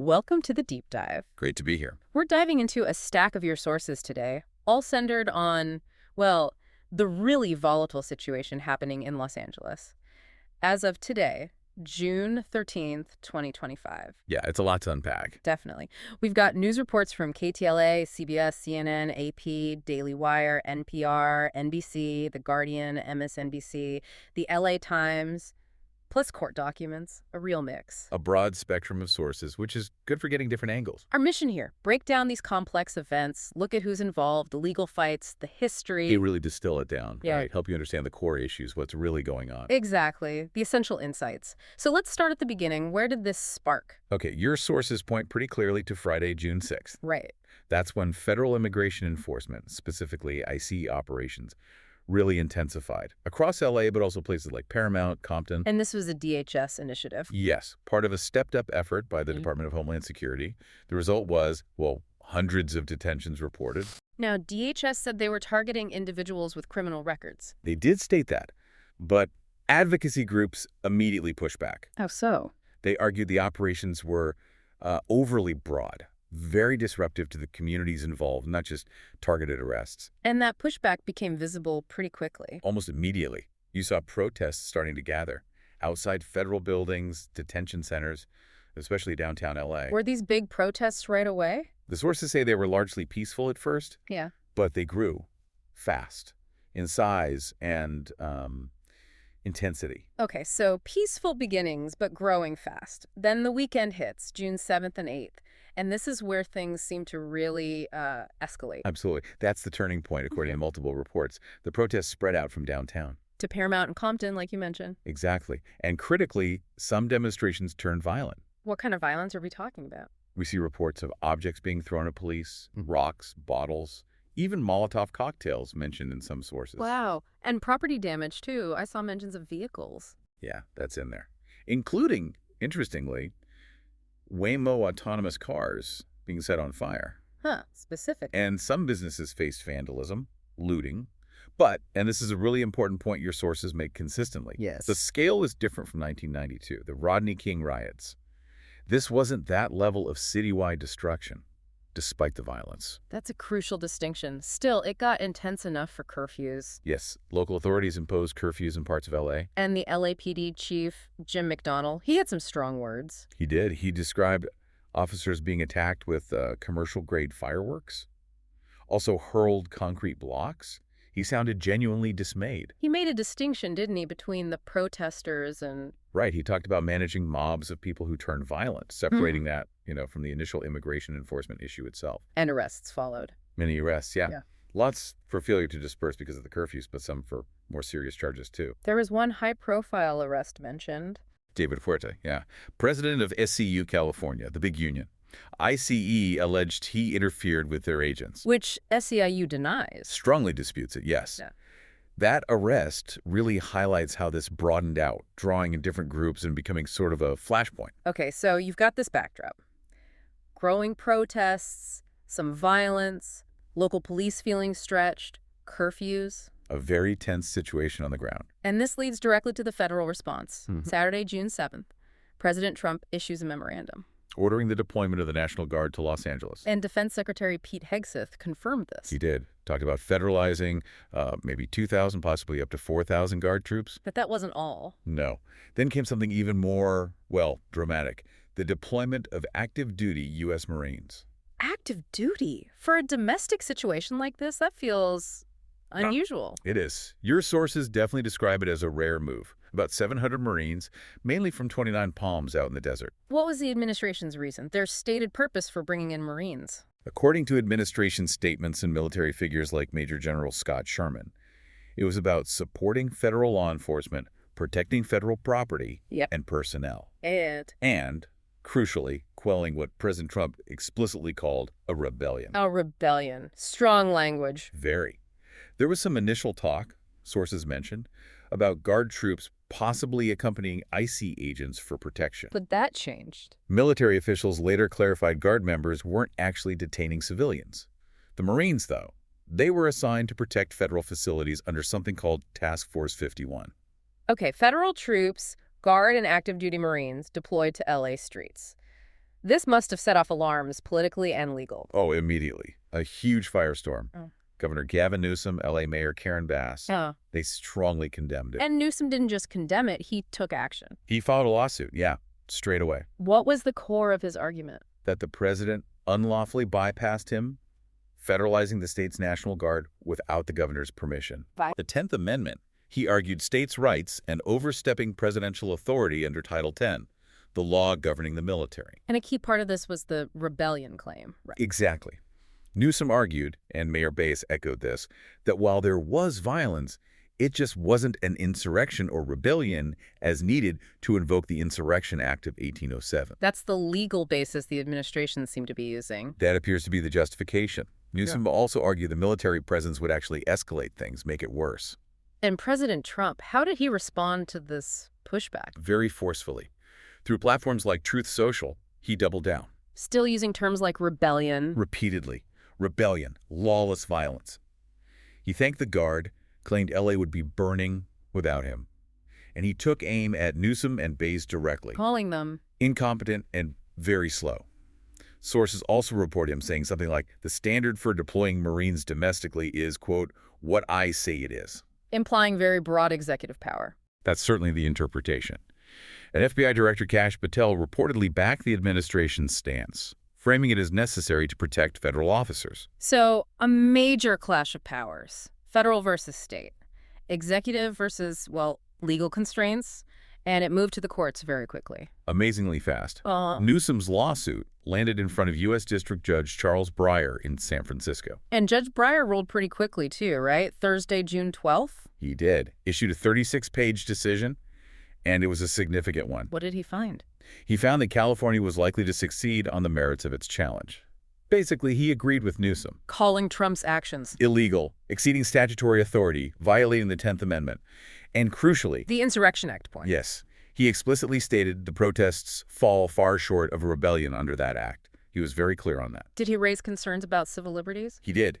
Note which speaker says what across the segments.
Speaker 1: Welcome to the Deep Dive.
Speaker 2: Great to be here.
Speaker 1: We're diving into a stack of your sources today, all centered on, well, the really volatile situation happening in Los Angeles. As of today, June 13th, 2025.
Speaker 2: Yeah, it's a lot to unpack.
Speaker 1: Definitely. We've got news reports from KTLA, CBS, CNN, AP, Daily Wire, NPR, NBC, The Guardian, MSNBC, the LA Times, plus court documents, a real mix.
Speaker 2: A broad spectrum of sources, which is good for getting different angles.
Speaker 1: Our mission here, break down these complex events, look at who's involved, the legal fights, the history.
Speaker 2: You really distill it down,
Speaker 1: Yeah.
Speaker 2: right? Help you understand the core issues, what's really going on.
Speaker 1: Exactly, the essential insights. So let's start at the beginning. Where did this spark?
Speaker 2: Okay, your sources point pretty clearly to Friday, June 6th.
Speaker 1: Right.
Speaker 2: That's when federal immigration enforcement, specifically ICE operations, really intensified across LA, but also places like Paramount, Compton.
Speaker 1: And this was a DHS initiative.
Speaker 2: Yes, part of a stepped-up effort by the Department of Homeland Security. The result was, well, hundreds of detentions reported.
Speaker 1: Now, DHS said they were targeting individuals with criminal records.
Speaker 2: They did state that, but advocacy groups immediately pushed back.
Speaker 1: How so?
Speaker 2: They argued the operations were overly broad, very disruptive to the communities involved, not just targeted arrests.
Speaker 1: And that pushback became visible pretty quickly.
Speaker 2: Almost immediately, you saw protests starting to gather outside federal buildings, detention centers, especially downtown LA.
Speaker 1: Were these big protests right away?
Speaker 2: The sources say they were largely peaceful at first,
Speaker 1: Yeah.
Speaker 2: but they grew fast in size and intensity.
Speaker 1: Okay, so peaceful beginnings, but growing fast. Then the weekend hits, June 7th and 8th. And this is where things seem to really escalate.
Speaker 2: Absolutely. That's the turning point, according to multiple reports. The protests spread out from downtown.
Speaker 1: To Paramount and Compton, like you mentioned.
Speaker 2: Exactly. And critically, some demonstrations turned violent.
Speaker 1: What kind of violence are we talking about?
Speaker 2: We see reports of objects being thrown at police, rocks, bottles, even Molotov cocktails mentioned in some sources.
Speaker 1: Wow. And property damage, too. I saw mentions of vehicles.
Speaker 2: Yeah, that's in there. Including, interestingly, Waymo autonomous cars being set on fire.
Speaker 1: Huh, specific.
Speaker 2: And some businesses faced vandalism, looting. But, and this is a really important point your sources make consistently,
Speaker 1: Yes.
Speaker 2: the scale is different from 1992, the Rodney King riots. This wasn't that level of citywide destruction, despite the violence.
Speaker 1: That's a crucial distinction. Still, it got intense enough for curfews.
Speaker 2: Yes, local authorities imposed curfews in parts of LA.
Speaker 1: And the LAPD chief, Jim McDonnell, he had some strong words.
Speaker 2: He did. He described officers being attacked with commercial-grade fireworks, also hurled concrete blocks. He sounded genuinely dismayed.
Speaker 1: He made a distinction, didn't he, between the protesters and...
Speaker 2: Right. He talked about managing mobs of people who turned violent, separating that, from the initial immigration enforcement issue itself.
Speaker 1: And arrests followed.
Speaker 2: Many arrests, yeah.
Speaker 1: Yeah.
Speaker 2: Lots for failure to disperse because of the curfews, but some for more serious charges, too.
Speaker 1: There was one high-profile arrest mentioned.
Speaker 2: David Fuerte, yeah. President of SCU California, the big union. ICE alleged he interfered with their agents.
Speaker 1: Which SEIU denies.
Speaker 2: Strongly disputes it, yes.
Speaker 1: Yeah.
Speaker 2: That arrest really highlights how this broadened out, drawing in different groups and becoming sort of a flashpoint.
Speaker 1: Okay, so you've got this backdrop. Growing protests, some violence, local police feeling stretched, curfews.
Speaker 2: A very tense situation on the ground.
Speaker 1: And this leads directly to the federal response. Saturday, June 7th, President Trump issues a memorandum.
Speaker 2: Ordering the deployment of the National Guard to Los Angeles.
Speaker 1: And Defense Secretary Pete Hegseth confirmed this.
Speaker 2: He did. Talked about federalizing maybe 2,000, possibly up to 4,000 Guard troops.
Speaker 1: But that wasn't all.
Speaker 2: No. Then came something even more, well, dramatic. The deployment of active duty U.S. Marines.
Speaker 1: Active duty? For a domestic situation like this, that feels unusual.
Speaker 2: It is. Your sources definitely describe it as a rare move. About 700 Marines, mainly from 29 Palms out in the desert.
Speaker 1: What was the administration's reason? Their stated purpose for bringing in Marines?
Speaker 2: According to administration statements and military figures like Major General Scott Sherman, it was about supporting federal law enforcement, protecting federal property and personnel. And, crucially, quelling what President Trump explicitly called a rebellion.
Speaker 1: A rebellion. Strong language.
Speaker 2: Very. There was some initial talk, sources mentioned, about Guard troops possibly accompanying ICE agents for protection.
Speaker 1: But that changed.
Speaker 2: Military officials later clarified Guard members weren't actually detaining civilians. The Marines, though, they were assigned to protect federal facilities under something called Task Force 51.
Speaker 1: Okay, federal troops, Guard and active duty Marines deployed to LA streets. This must have set off alarms, politically and legal.
Speaker 2: Oh, immediately. A huge firestorm.
Speaker 1: Oh.
Speaker 2: Governor Gavin Newsom, L.A. Mayor Karen Bass,
Speaker 1: Oh.
Speaker 2: they strongly condemned it.
Speaker 1: And Newsom didn't just condemn it, he took action.
Speaker 2: He filed a lawsuit, yeah, straight away.
Speaker 1: What was the core of his argument?
Speaker 2: That the president unlawfully bypassed him, federalizing the state's National Guard without the governor's permission. The 10th Amendment, he argued states' rights and overstepping presidential authority under Title 10, the law governing the military.
Speaker 1: And a key part of this was the rebellion claim. Right.
Speaker 2: Exactly. Newsom argued, and Mayor Bass echoed this, that while there was violence, it just wasn't an insurrection or rebellion as needed to invoke the Insurrection Act of 1807.
Speaker 1: That's the legal basis the administration seemed to be using.
Speaker 2: That appears to be the justification. Newsom also argued the military presence would actually escalate things, make it worse.
Speaker 1: And President Trump, how did he respond to this pushback?
Speaker 2: Very forcefully. Through platforms like Truth Social, he doubled down.
Speaker 1: Still using terms like rebellion.
Speaker 2: Repeatedly. Rebellion. Lawless violence. He thanked the Guard, claimed L.A. would be burning without him. And he took aim at Newsom and Bass directly.
Speaker 1: Calling them
Speaker 2: incompetent and very slow. Sources also report him saying something like, the standard for deploying Marines domestically is, quote, what I say it is.
Speaker 1: Implying very broad executive power.
Speaker 2: That's certainly the interpretation. And FBI Director Kash Patel reportedly backed the administration's stance, framing it as necessary to protect federal officers.
Speaker 1: So, a major clash of powers. Federal versus state. Executive versus, well, legal constraints. And it moved to the courts very quickly.
Speaker 2: Amazingly fast. Newsom's lawsuit landed in front of U.S. District Judge Charles Breyer in San Francisco.
Speaker 1: And Judge Breyer ruled pretty quickly, too, right? Thursday, June 12th?
Speaker 2: He did. Issued a 36-page decision, and it was a significant one.
Speaker 1: What did he find?
Speaker 2: He found that California was likely to succeed on the merits of its challenge. Basically, he agreed with Newsom.
Speaker 1: Calling Trump's actions
Speaker 2: illegal, exceeding statutory authority, violating the 10th Amendment, and crucially,
Speaker 1: the Insurrection Act point.
Speaker 2: Yes. He explicitly stated the protests fall far short of a rebellion under that act. He was very clear on that.
Speaker 1: Did he raise concerns about civil liberties?
Speaker 2: He did.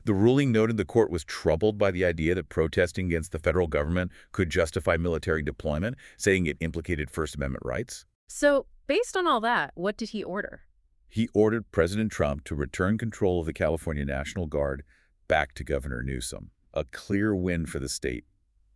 Speaker 2: The ruling noted the court was troubled by the idea that protesting against the federal government could justify military deployment, saying it implicated First Amendment rights.
Speaker 1: So, based on all that, what did he order?
Speaker 2: He ordered President Trump to return control of the California National Guard back to Governor Newsom. A clear win for the state,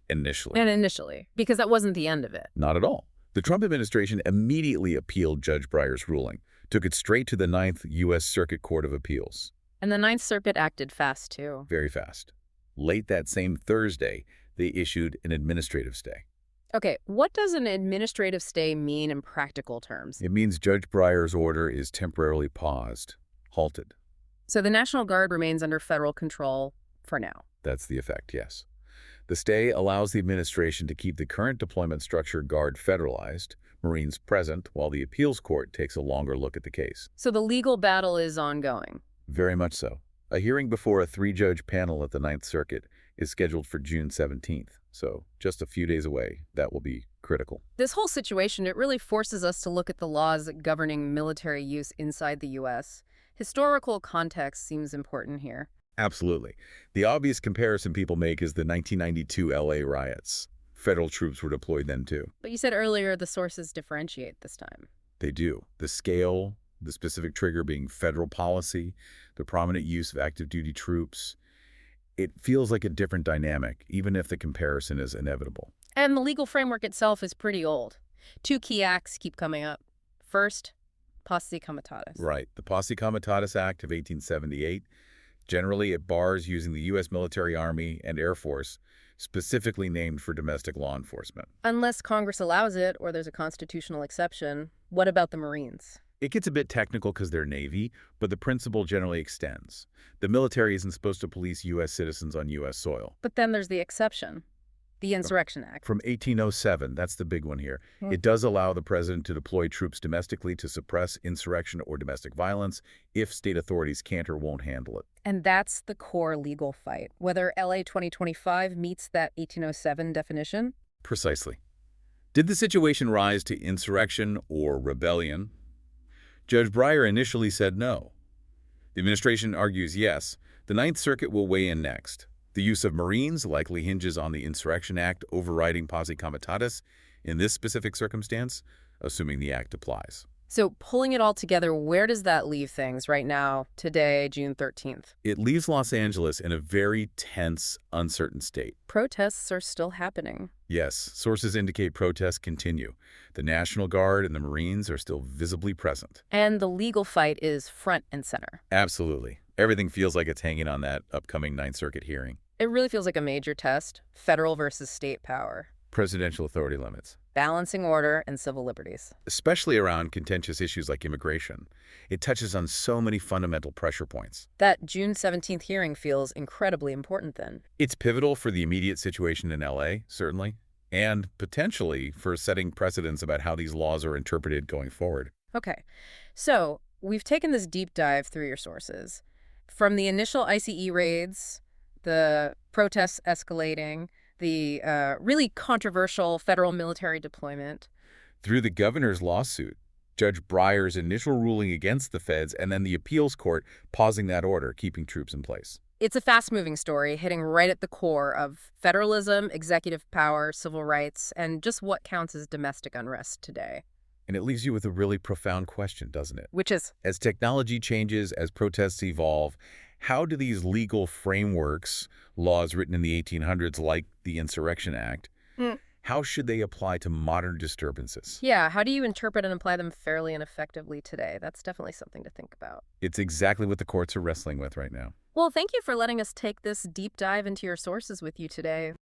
Speaker 2: initially.
Speaker 1: And initially, because that wasn't the end of it.
Speaker 2: Not at all. The Trump administration immediately appealed Judge Breyer's ruling, took it straight to the 9th U.S. Circuit Court of Appeals.
Speaker 1: And the 9th Circuit acted fast, too.
Speaker 2: Very fast. Late that same Thursday, they issued an administrative stay.
Speaker 1: Okay, what does an administrative stay mean in practical terms?
Speaker 2: It means Judge Breyer's order is temporarily paused, halted.
Speaker 1: So the National Guard remains under federal control for now.
Speaker 2: That's the effect, yes. The stay allows the administration to keep the current deployment structure Guard federalized, Marines present, while the appeals court takes a longer look at the case.
Speaker 1: So the legal battle is ongoing.
Speaker 2: Very much so. A hearing before a 3-judge panel at the 9th Circuit is scheduled for June 17th. So just a few days away. That will be critical.
Speaker 1: This whole situation, it really forces us to look at the laws governing military use inside the U.S. Historical context seems important here.
Speaker 2: Absolutely. The obvious comparison people make is the 1992 L.A. riots. Federal troops were deployed then, too.
Speaker 1: But you said earlier the sources differentiate this time.
Speaker 2: They do. The scale, the specific trigger being federal policy, the prominent use of active duty troops. It feels like a different dynamic, even if the comparison is inevitable.
Speaker 1: And the legal framework itself is pretty old. 2 key acts keep coming up. First, Posse Comitatus.
Speaker 2: Right. The Posse Comitatus Act of 1878. Generally, it bars using the U.S. military, Army, and Air Force, specifically named for domestic law enforcement.
Speaker 1: Unless Congress allows it or there's a constitutional exception. What about the Marines?
Speaker 2: It gets a bit technical because they're Navy, but the principle generally extends. The military isn't supposed to police U.S. citizens on U.S. soil.
Speaker 1: But then there's the exception, the Insurrection Act.
Speaker 2: From 1807, that's the big one here. It does allow the president to deploy troops domestically to suppress insurrection or domestic violence if state authorities can't or won't handle it.
Speaker 1: And that's the core legal fight, whether LA 2025 meets that 1807 definition?
Speaker 2: Precisely. Did the situation rise to insurrection or rebellion? Judge Breyer initially said no. The administration argues yes. The 9th Circuit will weigh in next. The use of Marines likely hinges on the Insurrection Act overriding Posse Comitatus in this specific circumstance, assuming the act applies.
Speaker 1: So pulling it all together, where does that leave things right now, today, June 13th?
Speaker 2: It leaves Los Angeles in a very tense, uncertain state.
Speaker 1: Protests are still happening.
Speaker 2: Yes, sources indicate protests continue. The National Guard and the Marines are still visibly present.
Speaker 1: And the legal fight is front and center.
Speaker 2: Absolutely. Everything feels like it's hanging on that upcoming Ninth Circuit hearing.
Speaker 1: It really feels like a major test, federal versus state power.
Speaker 2: Presidential authority limits.
Speaker 1: Balancing order and civil liberties.
Speaker 2: Especially around contentious issues like immigration. It touches on so many fundamental pressure points.
Speaker 1: That June 17th hearing feels incredibly important then.
Speaker 2: It's pivotal for the immediate situation in LA, certainly, and potentially for setting precedents about how these laws are interpreted going forward.
Speaker 1: Okay, so we've taken this deep dive through your sources. From the initial ICE raids, the protests escalating, the really controversial federal military deployment.
Speaker 2: Through the governor's lawsuit, Judge Breyer's initial ruling against the feds, and then the appeals court pausing that order, keeping troops in place.
Speaker 1: It's a fast-moving story, hitting right at the core of federalism, executive power, civil rights, and just what counts as domestic unrest today.
Speaker 2: And it leaves you with a really profound question, doesn't it?
Speaker 1: Which is,
Speaker 2: as technology changes, as protests evolve, how do these legal frameworks, laws written in the 1800s like the Insurrection Act, how should they apply to modern disturbances?
Speaker 1: Yeah, how do you interpret and apply them fairly and effectively today? That's definitely something to think about.
Speaker 2: It's exactly what the courts are wrestling with right now.
Speaker 1: Well, thank you for letting us take this deep dive into your sources with you today.